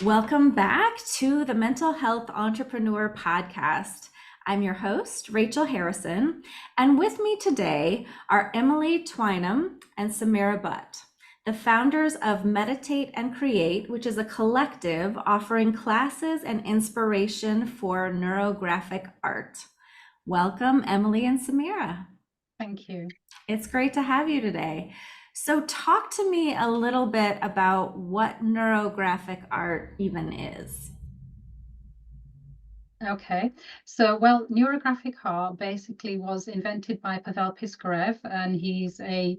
Welcome back to the Mental Health Entrepreneur Podcast. I'm your host, Rachel Harrison, and with me today are Emily Twynham and Samira Butt, the founders of Meditate and Create, which is a collective offering classes and inspiration for neurographic art. Welcome, Emily and Samira. Thank you. It's great to have you today. So talk to me a little bit about what neurographic art even is. Okay, neurographic art basically was invented by Pavel Piskarev, and he's a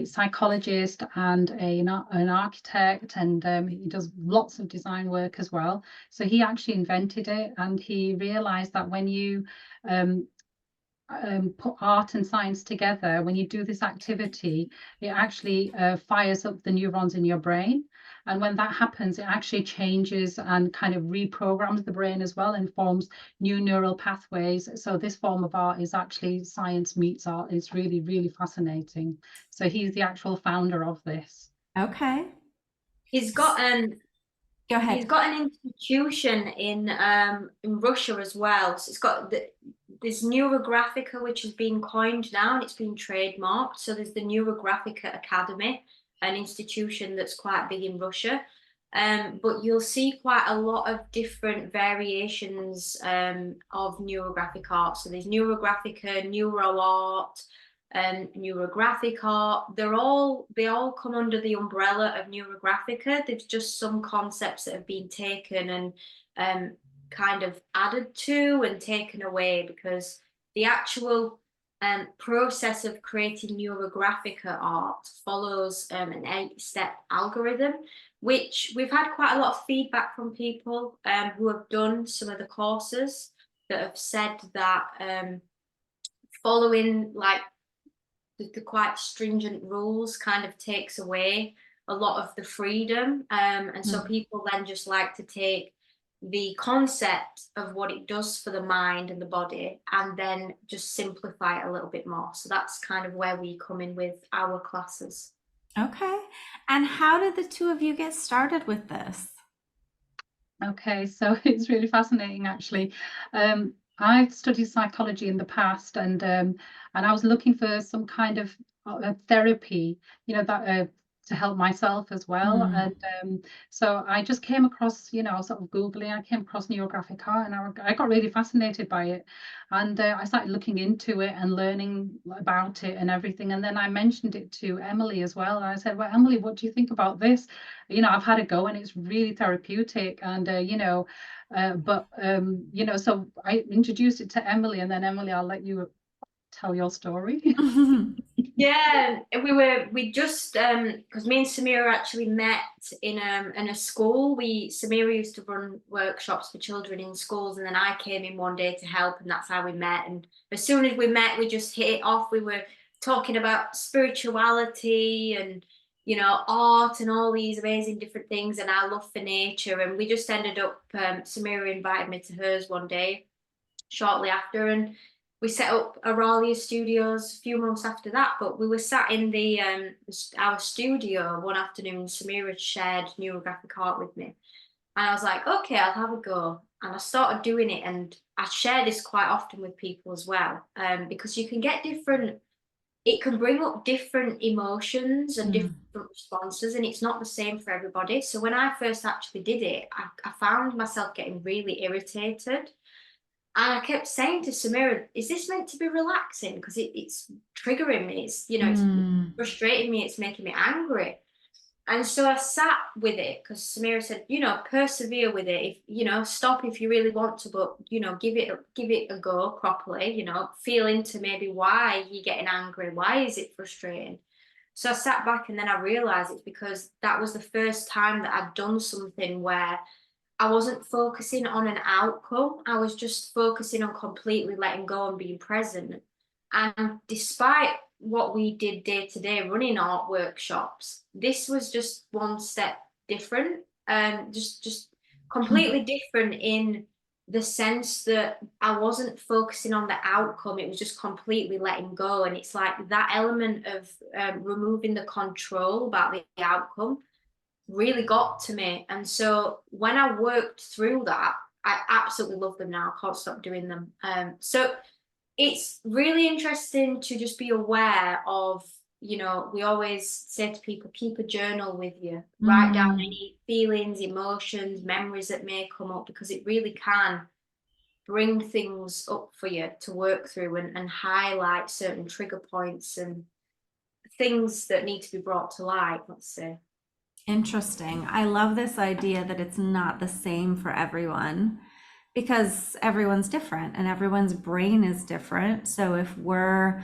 psychologist and an architect, and he does lots of design work as well. So he actually invented it, and he realized that when you um, put art and science together, when you do this activity, it actually fires up the neurons in your brain. And when that happens, it actually changes and kind of reprograms the brain as well and forms new neural pathways. So this form of art is actually science meets art. It's really, really fascinating. So he's the actual founder of this. Okay. He's got Go ahead. he's got an institution in Russia as well. So it's got this Neurographica, which has been coined now and it's been trademarked. So there's the Neurographica Academy, an institution that's quite big in Russia. But you'll see quite a lot of different variations of neurographic art. So there's Neurographica, Neuro Art, neurographic art. They all come under the umbrella of neurographica. There's just some concepts that have been taken and kind of added to and taken away, because the actual process of creating neurographica art follows an 8-step algorithm, which we've had quite a lot of feedback from people who have done some of the courses that have said that following like the quite stringent rules kind of takes away a lot of the freedom. And so people then just like to take the concept of what it does for the mind and the body and then just simplify it a little bit more. So that's kind of where we come in with our classes. Okay. And how did the two of you get started with this? Okay, so it's really fascinating, actually. I've studied psychology in the past, and I was looking for some kind of therapy, that to help myself as well. And so I just came across, sort of Googling, I came across neurographic art, and I got really fascinated by it. And I started looking into it and learning about it and everything. And then I mentioned it to Emily as well. And I said, well, Emily, what do you think about this? I've had a go and it's really therapeutic. And, so I introduced it to Emily, and then Emily, I'll let you tell your story. Yeah, we just because me and Samira actually met in a school. Samira used to run workshops for children in schools, and then I came in one day to help, and that's how we met. And as soon as we met, we just hit it off. We were talking about spirituality and art and all these amazing different things, and our love for nature. And we just ended up Samira invited me to hers one day shortly after, and we set up Auralia Studios a few months after that. But we were sat in our studio one afternoon. Samira shared neurographic art with me, and I was like, okay, I'll have a go. And I started doing it, and I share this quite often with people as well, because you can get different. It can bring up different emotions and different responses, and it's not the same for everybody. So when I first actually did it, I found myself getting really irritated. And I kept saying to Samira, is this meant to be relaxing? Because it's triggering me. It's frustrating me. It's making me angry. And so I sat with it because Samira said, persevere with it. If stop if you really want to, but give it a go properly. Feel into maybe why you're getting angry. Why is it frustrating? So I sat back and then I realized it's because that was the first time that I'd done something where I wasn't focusing on an outcome. I was just focusing on completely letting go and being present. And despite what we did day to day running art workshops, this was just one step different, just completely different in the sense that I wasn't focusing on the outcome. It was just completely letting go. And it's like that element of removing the control about the outcome really got to me. And so when I worked through that, I absolutely love them now. I can't stop doing them. So it's really interesting to just be aware of, we always say to people, keep a journal with you, write down any feelings, emotions, memories that may come up, because it really can bring things up for you to work through, and highlight certain trigger points and things that need to be brought to light, let's say. Interesting. I love this idea that it's not the same for everyone, because everyone's different and everyone's brain is different. So if we're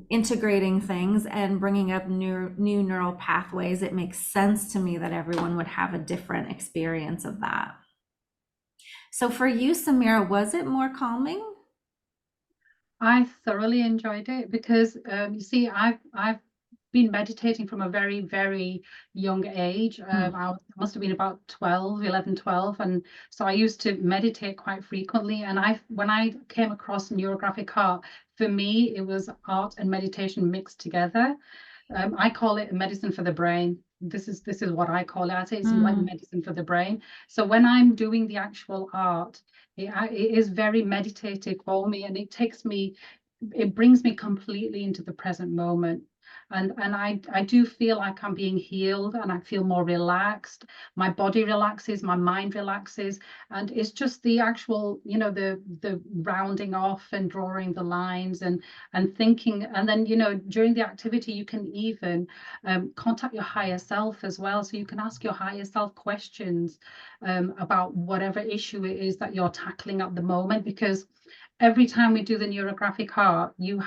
integrating things and bringing up new neural pathways, it makes sense to me that everyone would have a different experience of that. So for you, Samira, was it more calming? I thoroughly enjoyed it because you see, I've been meditating from a very, very young age. I must have been about 11, 12. And so I used to meditate quite frequently. And when I came across neurographic art, for me, it was art and meditation mixed together. I call it medicine for the brain. This is what I call it. I say it's like medicine for the brain. So when I'm doing the actual art, it is very meditative for me, and it brings me completely into the present moment. And I do feel like I'm being healed, and I feel more relaxed. My body relaxes, my mind relaxes, and it's just the actual, the rounding off and drawing the lines and thinking. And then, during the activity, you can even contact your higher self as well. So you can ask your higher self questions about whatever issue it is that you're tackling at the moment, because every time we do the neurographic art, you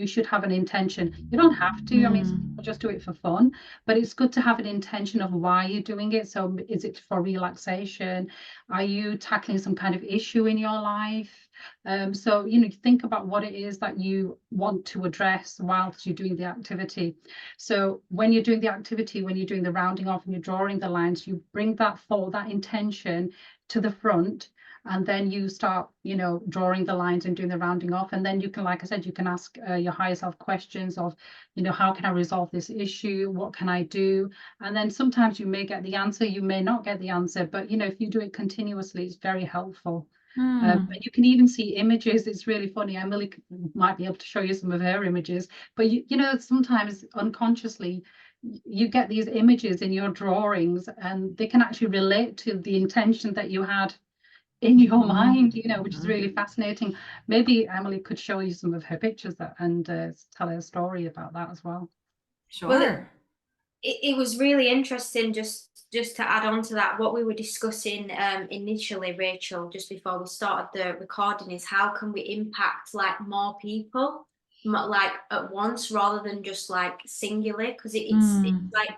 should have an intention. You don't have to, I mean, some people just do it for fun, but it's good to have an intention of why you're doing it. So is it for relaxation? Are you tackling some kind of issue in your life? So think about what it is that you want to address whilst you're doing the activity. So when you're doing the activity, when you're doing the rounding off and you're drawing the lines, you bring that intention to the front, and then you start, drawing the lines and doing the rounding off. And then you can, like I said, you can ask your higher self questions of, how can I resolve this issue? What can I do? And then sometimes you may get the answer, you may not get the answer, but if you do it continuously, it's very helpful. But you can even see images. It's really funny. Emily might be able to show you some of her images, but sometimes unconsciously you get these images in your drawings, and they can actually relate to the intention that you had in your mind, which is really fascinating. Maybe Emily could show you some of her pictures and tell her story about that as well. Sure. Well, it was really interesting, just to add on to that, what we were discussing initially, Rachel, just before we started the recording, is how can we impact like more people like at once, rather than just like singularly, because it's like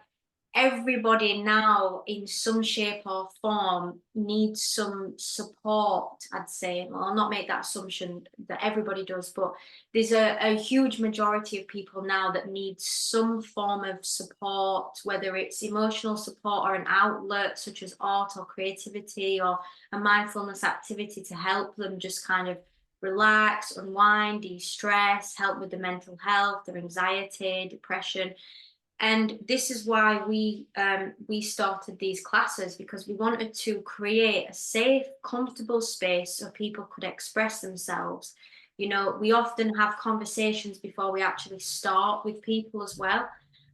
everybody now in some shape or form needs some support, I'd say. Well, I'll not make that assumption that everybody does, but there's a huge majority of people now that need some form of support, whether it's emotional support or an outlet such as art or creativity or a mindfulness activity to help them just kind of relax, unwind, de-stress, help with the mental health, their anxiety, depression. And this is why we started these classes, because we wanted to create a safe, comfortable space so people could express themselves. We often have conversations before we actually start with people as well.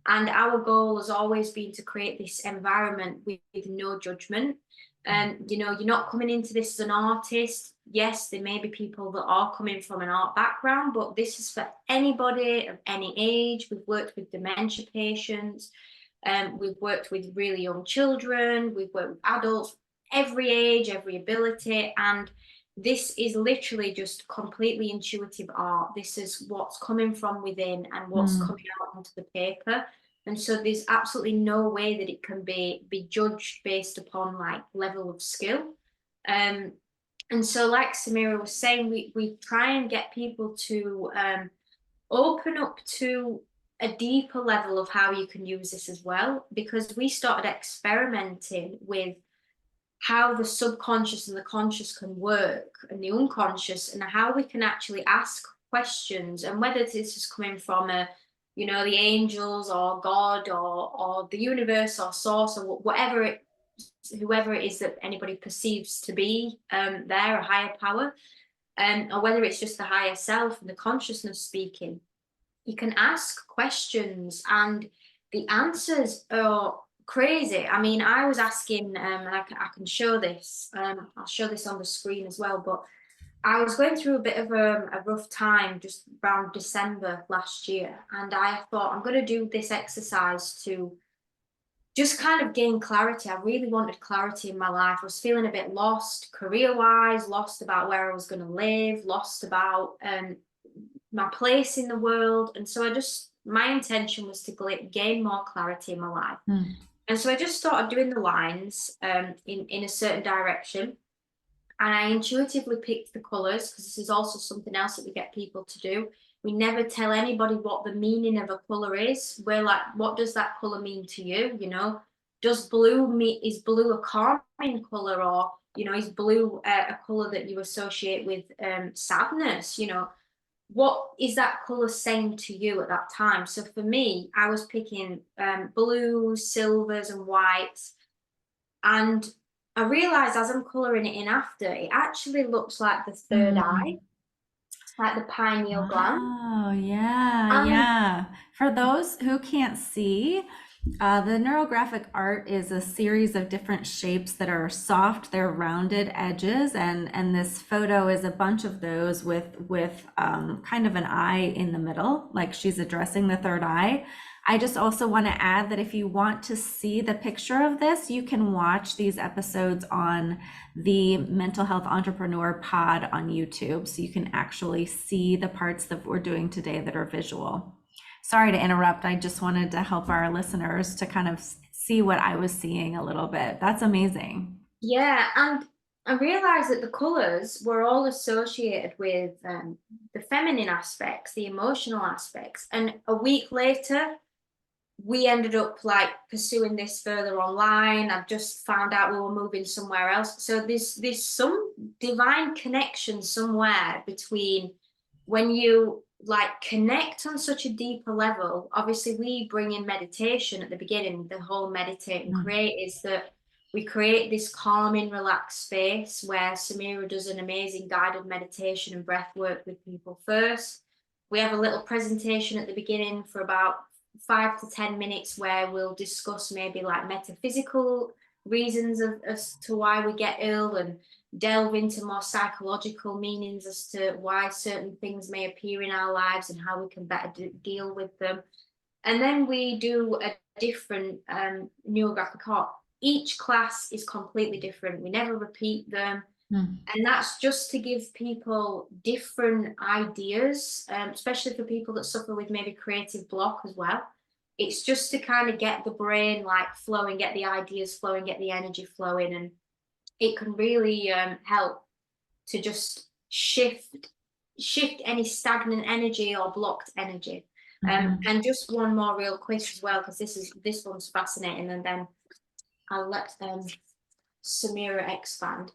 And our goal has always been to create this environment with no judgment. And you're not coming into this as an artist. Yes, there may be people that are coming from an art background, but this is for anybody of any age. We've worked with dementia patients, we've worked with really young children, we've worked with adults, every age, every ability. And this is literally just completely intuitive art. This is what's coming from within and what's coming out onto the paper. And so there's absolutely no way that it can be judged based upon like level of skill. And so like Samira was saying, we try and get people to open up to a deeper level of how you can use this as well, because we started experimenting with how the subconscious and the conscious can work, and the unconscious, and how we can actually ask questions, and whether this is coming from a you know, the angels or God or the universe or source or whoever it is that anybody perceives to be there, a higher power, or whether it's just the higher self and the consciousness speaking. You can ask questions and the answers are crazy. I mean, I was asking, and I can show this, I'll show this on the screen as well, but I was going through a bit of a rough time just around December last year, and I thought I'm going to do this exercise to just kind of gain clarity. I really wanted clarity in my life. I was feeling a bit lost career-wise, lost about where I was going to live, lost about my place in the world. And so my intention was to gain more clarity in my life. And so I just started doing the lines in a certain direction. And I intuitively picked the colours, because this is also something else that we get people to do. We never tell anybody what the meaning of a colour is. We're like, what does that colour mean to you? You know, is blue a calming colour, or, you know, is blue a colour that you associate with sadness? You know, what is that colour saying to you at that time? So for me, I was picking blues, silvers and whites. And I realised as I'm colouring it in after, it actually looks like the third eye. It's like the pineal gland. Oh, yeah, yeah. For those who can't see, the neurographic art is a series of different shapes that are soft, they're rounded edges, and this photo is a bunch of those with kind of an eye in the middle, like she's addressing the third eye. I just also want to add that if you want to see the picture of this, you can watch these episodes on the Mental Health Entrepreneur Pod on YouTube, so you can actually see the parts that we're doing today that are visual. Sorry to interrupt. I just wanted to help our listeners to kind of see what I was seeing a little bit. That's amazing. Yeah, and I realized that the colors were all associated with the feminine aspects, the emotional aspects. And a week later, we ended up like pursuing this further online. I've just found out we were moving somewhere else. So there's some divine connection somewhere between when you like connect on such a deeper level. Obviously, we bring in meditation at the beginning. The whole meditate and create is that we create this calming, relaxed space where Samira does an amazing guided meditation and breath work with people first. We have a little presentation at the beginning for about 5 to 10 minutes where we'll discuss maybe like metaphysical reasons as to why we get ill, and delve into more psychological meanings as to why certain things may appear in our lives and how we can better deal with them. And then we do a different neurographic art. Each class is completely different. We never repeat them. And that's just to give people different ideas, especially for people that suffer with maybe creative block as well. It's just to kind of get the brain like flowing, get the ideas flowing, get the energy flowing. And it can really help to just shift any stagnant energy or blocked energy. And just one more real quick as well, because this one's fascinating, and then I'll let Samira expand.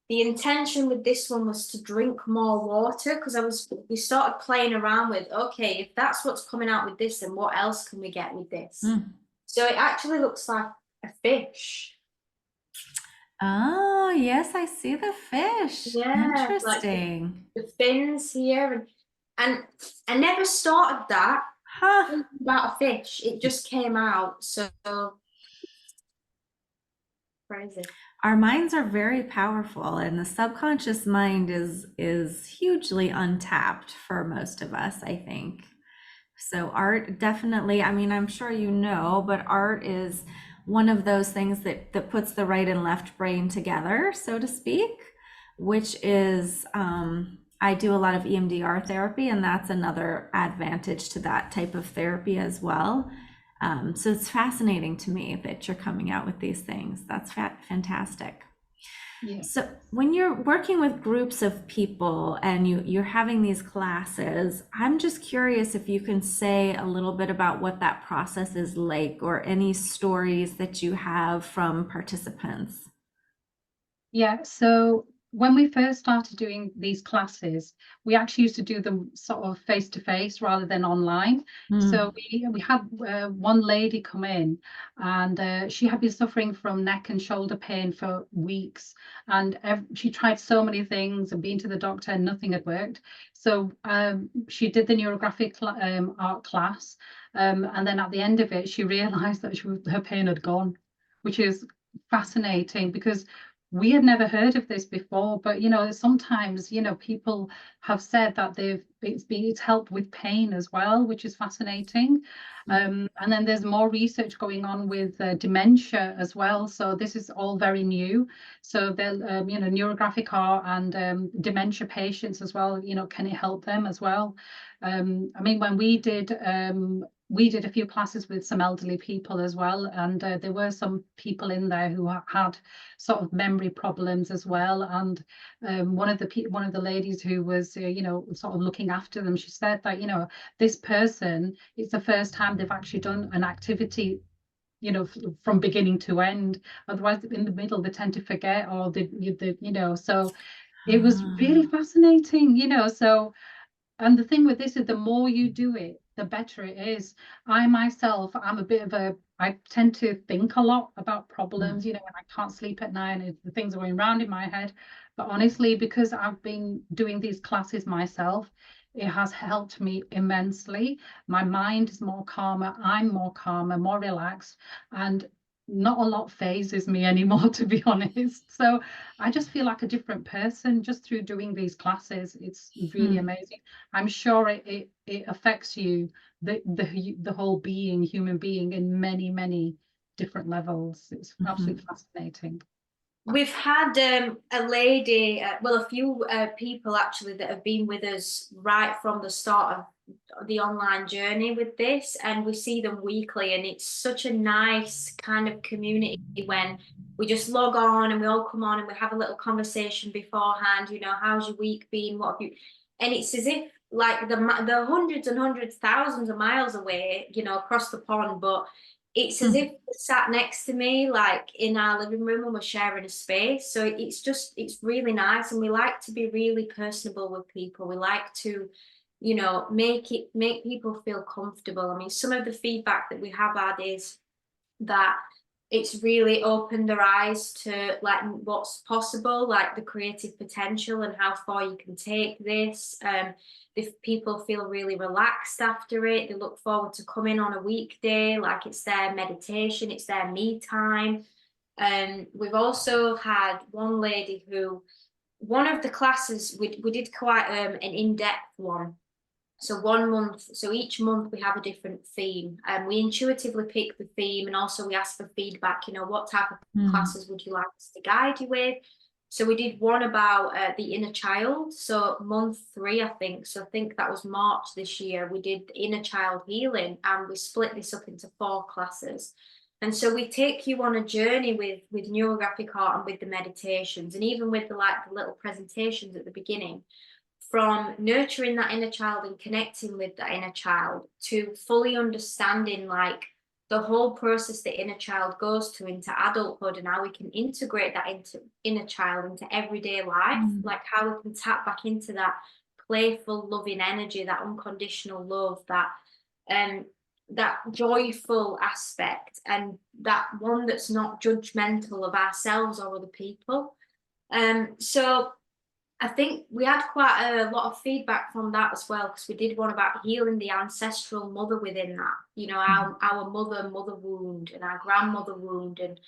The intention with this one was to drink more water, because we started playing around with, okay, if that's what's coming out with this, then what else can we get with this? So it actually looks like a fish. Oh, yes, I see the fish. Yeah, interesting. Like the fins here, and I never started that about a fish. It just came out. So crazy. Our minds are very powerful, and the subconscious mind is hugely untapped for most of us, I think. So art definitely, I mean, I'm sure you know, but art is one of those things that puts the right and left brain together, so to speak, which is, I do a lot of EMDR therapy, and that's another advantage to that type of therapy as well. So it's fascinating to me that you're coming out with these things. That's fantastic. Yeah. So when you're working with groups of people and you're having these classes, I'm just curious if you can say a little bit about what that process is like, or any stories that you have from participants. Yeah, so when we first started doing these classes, we actually used to do them sort of face to face rather than online. So we had one lady come in, and she had been suffering from neck and shoulder pain for weeks, and she tried so many things and been to the doctor, and nothing had worked. So she did the neurographic art class, and then at the end of it, she realised that her pain had gone, which is fascinating because we had never heard of this before. But sometimes people have said that it's helped with pain as well, which is fascinating. And then there's more research going on with dementia as well, so this is all very new. So they'll neurographic art and dementia patients as well, can it help them as well? I mean, when we did a few classes with some elderly people as well, and there were some people in there who had sort of memory problems as well. And one of the ladies who was sort of looking after them, she said that this person, it's the first time they've actually done an activity from beginning to end. Otherwise in the middle they tend to forget, or so it was really fascinating. So, and the thing with this is the more you do it, the better it is. I myself, I tend to think a lot about problems, when I can't sleep at night and the things are going round in my head. But honestly, because I've been doing these classes myself, it has helped me immensely. My mind is more calmer, I'm more calmer, more relaxed, and not a lot phases me anymore, to be honest. So I just feel like a different person just through doing these classes. It's really amazing. I'm sure it affects you, the whole human being, in many, many different levels. It's absolutely fascinating. We've had a lady, well, a few people actually that have been with us right from the start of the online journey with this, and we see them weekly, and it's such a nice kind of community when we just log on and we all come on and we have a little conversation beforehand, how's your week been, what have you, and it's as if like the hundreds and hundreds, thousands of miles away, across the pond, but it's as if they're sat next to me, like in our living room, and we're sharing a space. So it's really nice. And we like to be really personable with people. We like to, make people feel comfortable. I mean, some of the feedback that we have had is that it's really opened their eyes to like what's possible, like the creative potential and how far you can take this. If people feel really relaxed after it, they look forward to coming on a weekday, like it's their meditation, it's their me time. We've also had one lady who, one of the classes we did quite an in-depth one. So each month we have a different theme, and we intuitively pick the theme, and also we ask for feedback, what type of classes would you like us to guide you with? So we did one about the inner child. So month 3, I think. So I think that was March this year. We did inner child healing, and we split this up into 4 classes. And so we take you on a journey with neurographic art and with the meditations, and even with the little presentations at the beginning, from nurturing that inner child and connecting with that inner child to fully understanding like the whole process the inner child goes to into adulthood, and how we can integrate that into inner child into everyday life, like how we can tap back into that playful, loving energy, that unconditional love, that joyful aspect, and that one that's not judgmental of ourselves or other people. So I think we had quite a lot of feedback from that as well, because we did one about healing the ancestral mother within that, our mother wound and our grandmother wound. And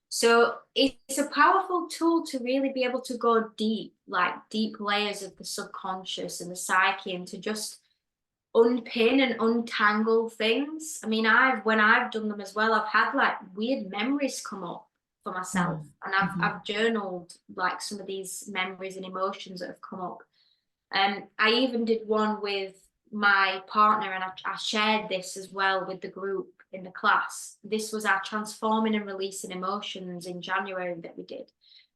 so it's a powerful tool to really be able to go deep, like deep layers of the subconscious and the psyche, and to just unpin and untangle things. I mean, when I've done them as well, I've had like weird memories come up for myself, and I've journaled like some of these memories and emotions that have come up. And I even did one with my partner, and I shared this as well with the group in the class. This was our transforming and releasing emotions in January that we did.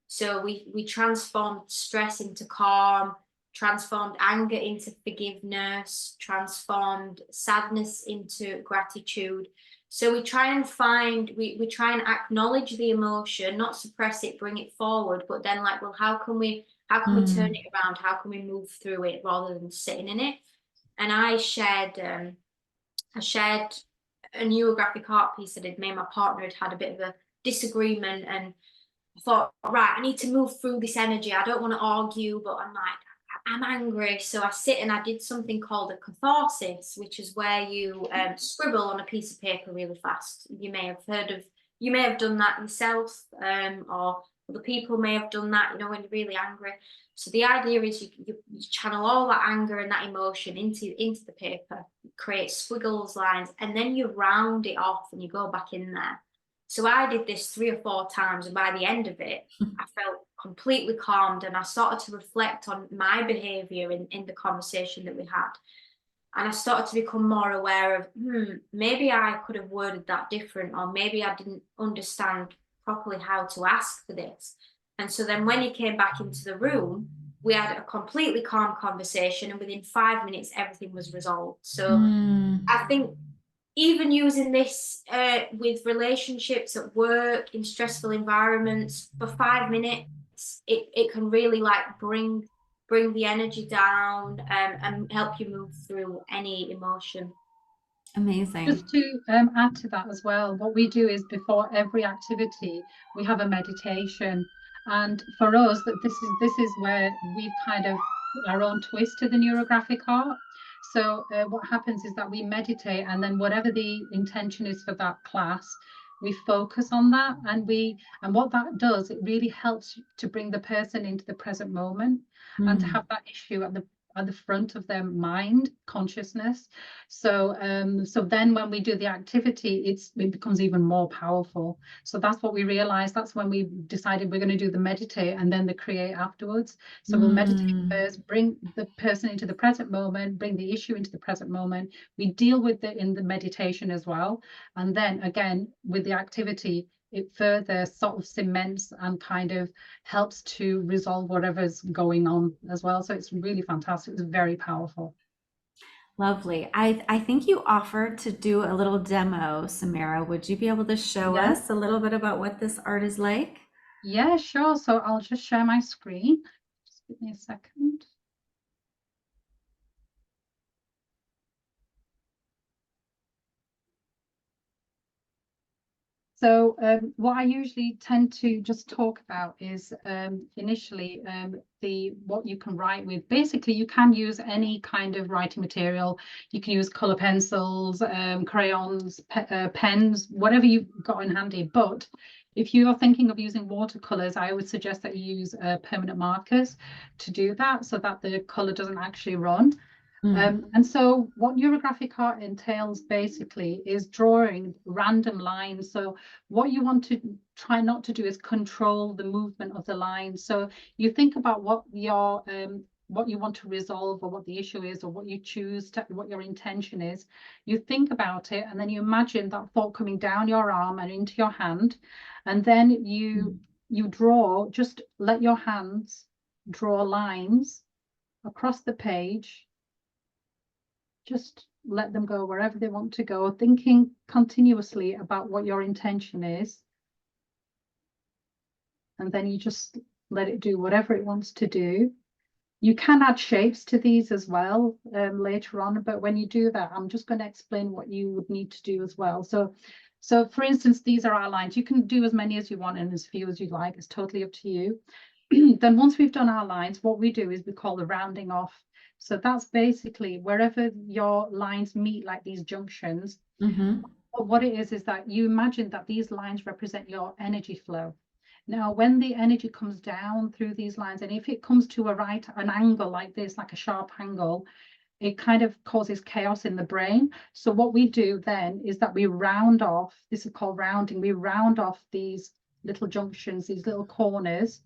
So we transformed stress into calm, transformed anger into forgiveness, transformed sadness into gratitude. So we try and acknowledge the emotion, not suppress it, bring it forward, but then like, well, how can we How can we turn it around? How can we move through it rather than sitting in it? And I shared a neurographic art piece that had made my partner had a bit of a disagreement, and I thought, right, I need to move through this energy. I don't want to argue, but I'm angry. So I sit and I did something called a catharsis, which is where you scribble on a piece of paper really fast. You may have done that yourself, or other people may have done that, when you're really angry. So the idea is you channel all that anger and that emotion into the paper, create squiggles, lines, and then you round it off and you go back in there. So I did this 3 or 4 times, and by the end of it, I felt completely calmed, and I started to reflect on my behavior in the conversation that we had. And I started to become more aware of, maybe I could have worded that different, or maybe I didn't understand properly how to ask for this. And so then when he came back into the room, we had a completely calm conversation, and within 5 minutes, everything was resolved. So I think even using this with relationships at work, in stressful environments, for 5 minutes, it can really bring the energy down, and help you move through any emotion. Amazing. Just to add to that as well, what we do is before every activity, we have a meditation. And for us, this is where we've kind of put our own twist to the neurographic art. So what happens is that we meditate, and then whatever the intention is for that class, we focus on that, and what that does, it really helps to bring the person into the present moment, and to have that issue at the front of their mind consciousness. So then when we do the activity, it becomes even more powerful. So that's what we realized. That's when we decided we're going to do the meditate and then the create afterwards. So we'll meditate first, bring the person into the present moment, bring the issue into the present moment. We deal with it in the meditation as well. And then again, with the activity, it further sort of cements and kind of helps to resolve whatever's going on as well. So it's really fantastic. It's very powerful. Lovely. I think you offered to do a little demo, Samira. Would you be able to show us a little bit about what this art is like? Yeah, sure. So I'll just share my screen. Just give me a second. So what I usually tend to just talk about is initially what you can write with. Basically, you can use any kind of writing material. You can use color pencils, crayons, pens, whatever you've got in handy. But if you are thinking of using watercolors, I would suggest that you use permanent markers to do that, so that the color doesn't actually run. And so what neurographic art entails basically is drawing random lines. So what you want to try not to do is control the movement of the line. So you think about what you want to resolve, or what the issue is, or what you choose to, what your intention is. You think about it, and then you imagine that thought coming down your arm and into your hand. And then you draw, just let your hands draw lines across the page. Just let them go wherever they want to go, thinking continuously about what your intention is. And then you just let it do whatever it wants to do. You can add shapes to these as well later on, but when you do that, I'm just going to explain what you would need to do as well. So for instance, these are our lines. You can do as many as you want and as few as you like. It's totally up to you. Then once we've done our lines, what we do is we call the rounding off. So that's basically wherever your lines meet, like these junctions. What it is that you imagine that these lines represent your energy flow. Now, when the energy comes down through these lines, and if it comes to an angle like this, like a sharp angle, it kind of causes chaos in the brain. So what we do then is that we round off, this is called rounding, we round off these little junctions, these little corners,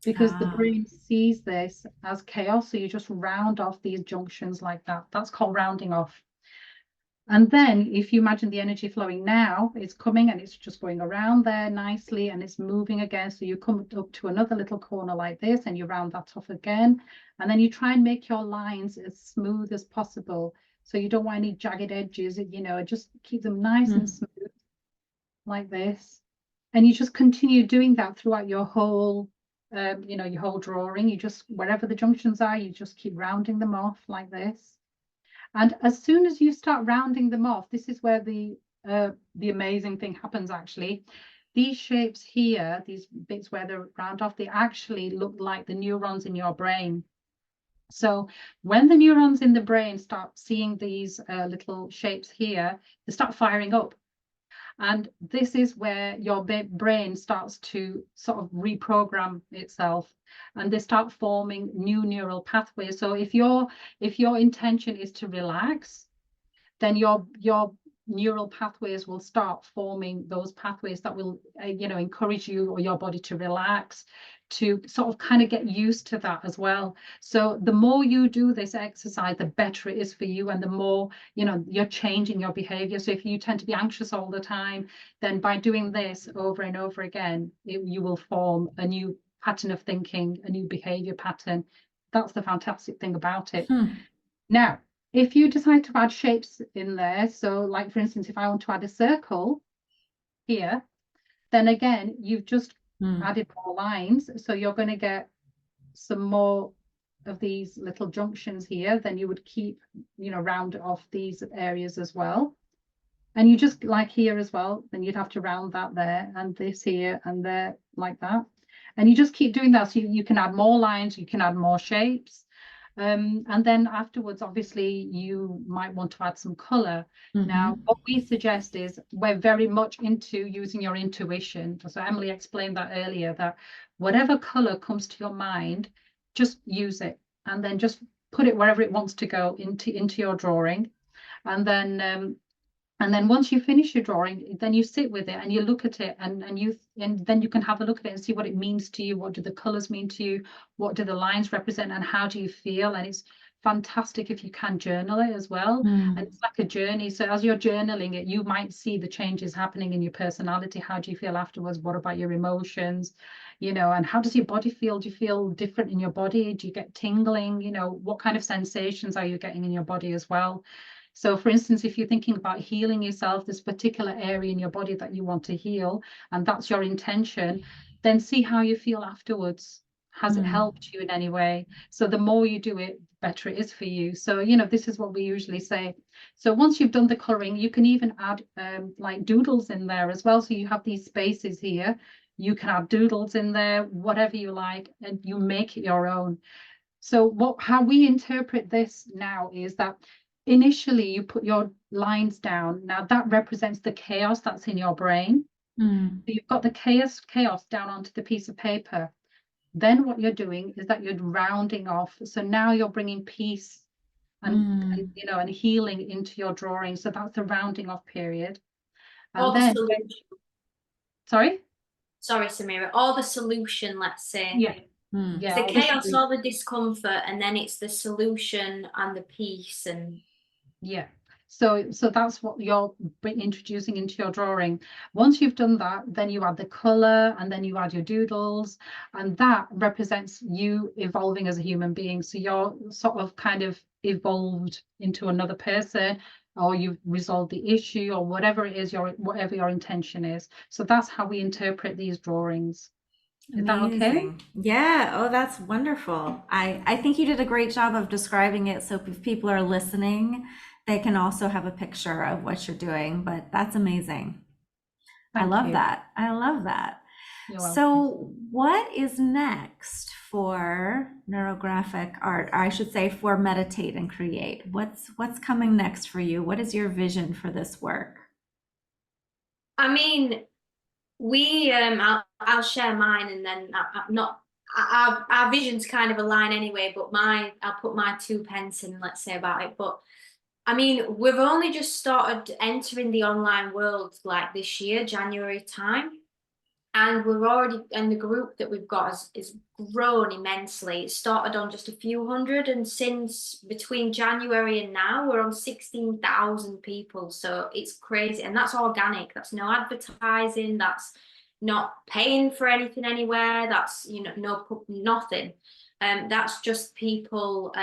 because the brain sees this as chaos. So you just round off these junctions like that. That's called rounding off. And then if you imagine the energy flowing now, it's coming and it's just going around there nicely, and it's moving again. So you come up to another little corner like this, and you round that off again. And then you try and make your lines as smooth as possible. So you don't want any jagged edges, just keep them nice and smooth like this. And you just continue doing that throughout your whole your whole drawing, you just, wherever the junctions are, you just keep rounding them off like this. And as soon as you start rounding them off, this is where the amazing thing happens actually. These shapes here, these bits where they're round off, they actually look like the neurons in your brain. So when the neurons in the brain start seeing these little shapes here, they start firing up. And this is where your brain starts to sort of reprogram itself, and they start forming new neural pathways. So if your intention is to relax, then your neural pathways will start forming those pathways that will encourage you or your body to relax, to sort of kind of get used to that as well. So the more you do this exercise, the better it is for you, and the more you're changing your behavior. So if you tend to be anxious all the time, then by doing this over and over again, you will form a new pattern of thinking, a new behavior pattern. That's the fantastic thing about it. Now, if you decide to add shapes in there, so like for instance, if I want to add a circle here, then again, you've just added more lines. So you're going to get some more of these little junctions here. Then you would keep, round off these areas as well. And you just, like here as well, then you'd have to round that there, and this here and there, like that. And you just keep doing that. So you can add more lines, you can add more shapes. And then afterwards, obviously, you might want to add some color. Now, what we suggest is we're very much into using your intuition. So Emily explained that earlier, that whatever color comes to your mind, just use it, and then just put it wherever it wants to go into your drawing. And then once you finish your drawing, then you sit with it and you look at it, and then you can have a look at it and see what it means to you. What do the colors mean to you? What do the lines represent, and how do you feel? And it's fantastic if you can journal it as well. And it's like a journey. So as you're journaling it, you might see the changes happening in your personality. How do you feel afterwards? What about your emotions? And how does your body feel? Do you feel different in your body? Do you get tingling? What kind of sensations are you getting in your body as well? So for instance, if you're thinking about healing yourself, this particular area in your body that you want to heal, and that's your intention, then see how you feel afterwards. Has it helped you in any way? So the more you do it, the better it is for you. So, this is what we usually say. So once you've done the coloring, you can even add like doodles in there as well. So you have these spaces here. You can add doodles in there, whatever you like, and you make it your own. So how we interpret this now is that initially you put your lines down. Now that represents the chaos that's in your brain. So you've got the chaos down onto the piece of paper. Then what you're doing is that you're rounding off. So now you're bringing peace and healing into your drawing. So that's the rounding off period. And then, sorry, Samira, or the solution, let's say. Yeah. Yeah, the chaos or the discomfort, and then it's the solution and the peace. And so that's what you're introducing into your drawing. Once you've done that, then you add the color, and then you add your doodles, and that represents you evolving as a human being. So you're sort of kind of evolved into another person, or you've resolved the issue, or whatever it is, whatever your intention is. So that's how we interpret these drawings. Is that okay? Yeah. Oh, that's wonderful. I think you did a great job of describing it. So if people are listening, they can also have a picture of what you're doing, but that's amazing. I love that. I love that. So what is next for neurographic art? Or I should say for Meditate and Create. What's coming next for you? What is your vision for this work? I mean, I'll share mine, and then our visions kind of align anyway, but I'll put my 2 pence in, let's say, about it. But I mean, we've only just started entering the online world like this year, January time. And the group that we've got is grown immensely. It started on just a few hundred, and since between January and now, we're on 16,000 people. So it's crazy. And that's organic. That's no advertising. That's not paying for anything anywhere. That's, nothing. That's just people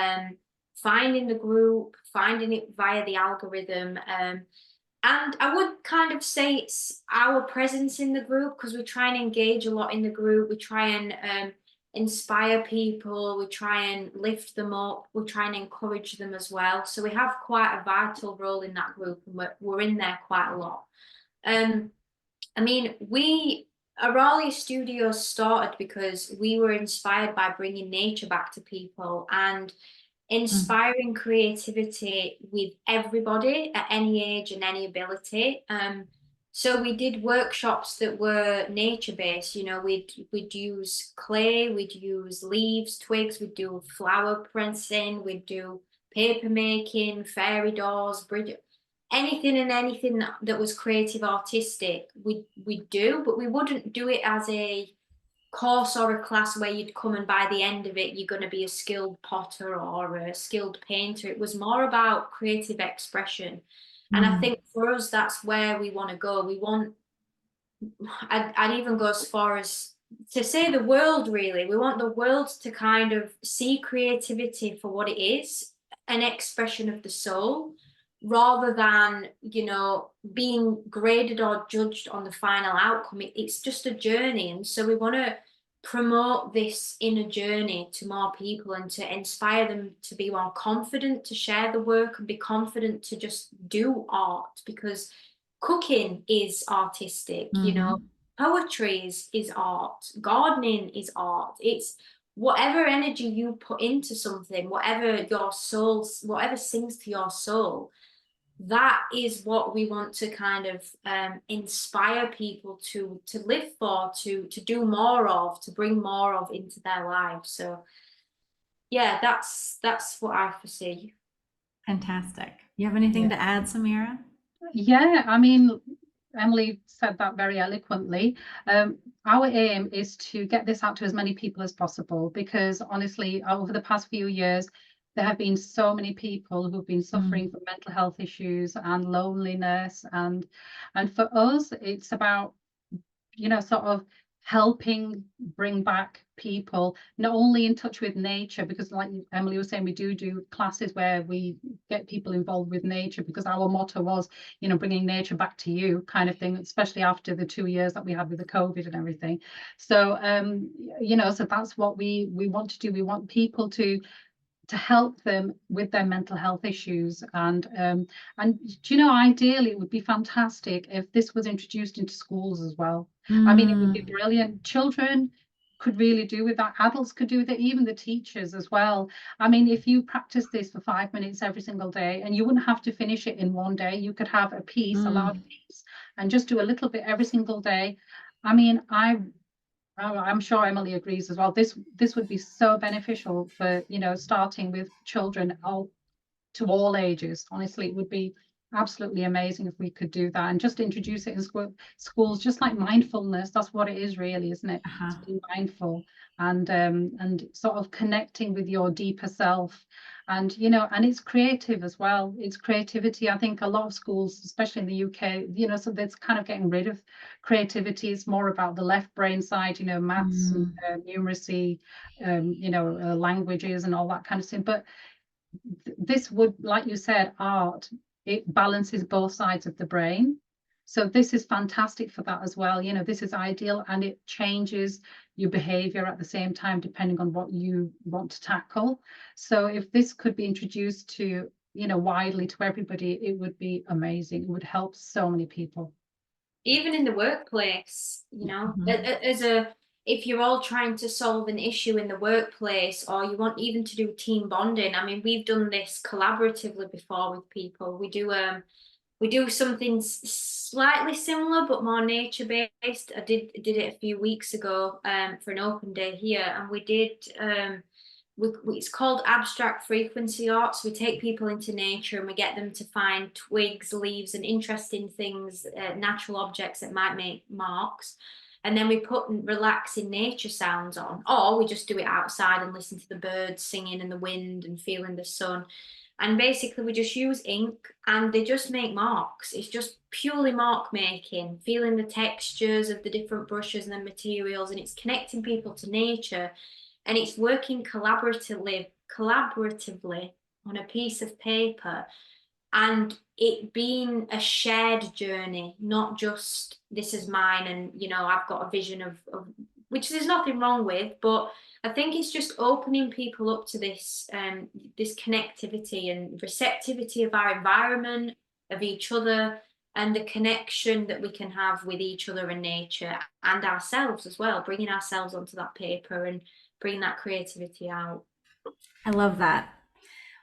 finding the group, finding it via the algorithm. And I would kind of say it's our presence in the group, because we try and engage a lot in the group. We try and inspire people, we try and lift them up, we try and encourage them as well. So we have quite a vital role in that group, and we're in there quite a lot. I mean, Aralia Studios started because we were inspired by bringing nature back to people and inspiring creativity with everybody at any age and any ability. So we did workshops that were nature-based. You know, we'd use clay, we'd use leaves, twigs, we'd do flower printing, we'd do paper making, fairy doors, bridge, anything and anything that was creative, artistic, we'd do, but we wouldn't do it as a course or a class where you'd come and by the end of it you're going to be a skilled potter or a skilled painter. It was more about creative expression. And I think for us that's where we want to go. We want, I'd even go as far as to say the world, really. We want the world to kind of see creativity for what it is, an expression of the soul, rather than, you know, being graded or judged on the final outcome. It's just a journey. And so we want to promote this inner journey to more people and to inspire them to be more confident to share the work and be confident to just do art, because cooking is artistic, you know, poetry is art, gardening is art. It's whatever energy you put into something, whatever your soul, whatever sings to your soul, that is what we want to kind of inspire people to live for, to do more of, to bring more of into their lives. So yeah, that's what I foresee. Fantastic. You have anything to add, Samira? Yeah, I mean, Emily said that very eloquently. Our aim is to get this out to as many people as possible, because honestly, over the past few years, there have been so many people who've been suffering from mental health issues and loneliness. And for us, it's about, you know, sort of helping bring back people not only in touch with nature, because like Emily was saying, we do classes where we get people involved with nature, because our motto was, you know, bringing nature back to you kind of thing, especially after the 2 years that we had with the COVID and everything. So you know, so that's what we want to do. We want people to help them with their mental health issues. And do you know, ideally it would be fantastic if this was introduced into schools as well. I mean, it would be brilliant. Children could really do with that, adults could do with it, even the teachers as well. I mean, if you practice this for 5 minutes every single day, and you wouldn't have to finish it in one day, you could have a piece, a loud piece, and just do a little bit every single day. I mean, I'm sure Emily agrees as well. This would be so beneficial for, you know, starting with children to all ages. Honestly, it would be absolutely amazing if we could do that and just introduce it in schools, just like mindfulness. That's what it is, really, isn't it? To be mindful and sort of connecting with your deeper self. And, you know, and it's creative as well. It's creativity. I think a lot of schools, especially in the UK, you know, so that's kind of getting rid of creativity. It's more about the left brain side, you know, maths and numeracy, you know, languages and all that kind of thing. But this would, like you said, art, it balances both sides of the brain. So this is fantastic for that as well. You know, this is ideal, and it changes your behavior at the same time, depending on what you want to tackle. So if this could be introduced to, you know, widely to everybody, it would be amazing. It would help so many people. Even in the workplace, you know, if you're all trying to solve an issue in the workplace, or you want even to do team bonding. I mean, we've done this collaboratively before with people. We do something slightly similar but more nature based. I did it a few weeks ago for an open day here, and we did it's called abstract frequency art. So we take people into nature and we get them to find twigs, leaves, and interesting things, natural objects that might make marks. And then we put relaxing nature sounds on, or we just do it outside and listen to the birds singing and the wind and feeling the sun. And basically we just use ink and they just make marks. It's just purely mark making, feeling the textures of the different brushes and the materials, and it's connecting people to nature, and it's working collaboratively on a piece of paper, and it being a shared journey, not just this is mine and, you know, I've got a vision of which there's nothing wrong with, but I think it's just opening people up to this this connectivity and receptivity of our environment, of each other, and the connection that we can have with each other and nature and ourselves as well, bringing ourselves onto that paper and bringing that creativity out. I love that.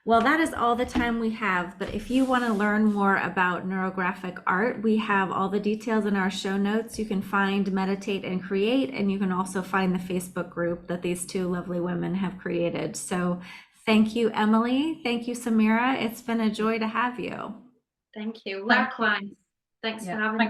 Well, that is all the time we have, but if you want to learn more about neurographic art, we have all the details in our show notes. You can find Meditate and Create, and you can also find the Facebook group that these two lovely women have created. So thank you, Emily. Thank you, Samira. It's been a joy to have you. Thank you. Thank you. Likewise. Thanks for having Thank us.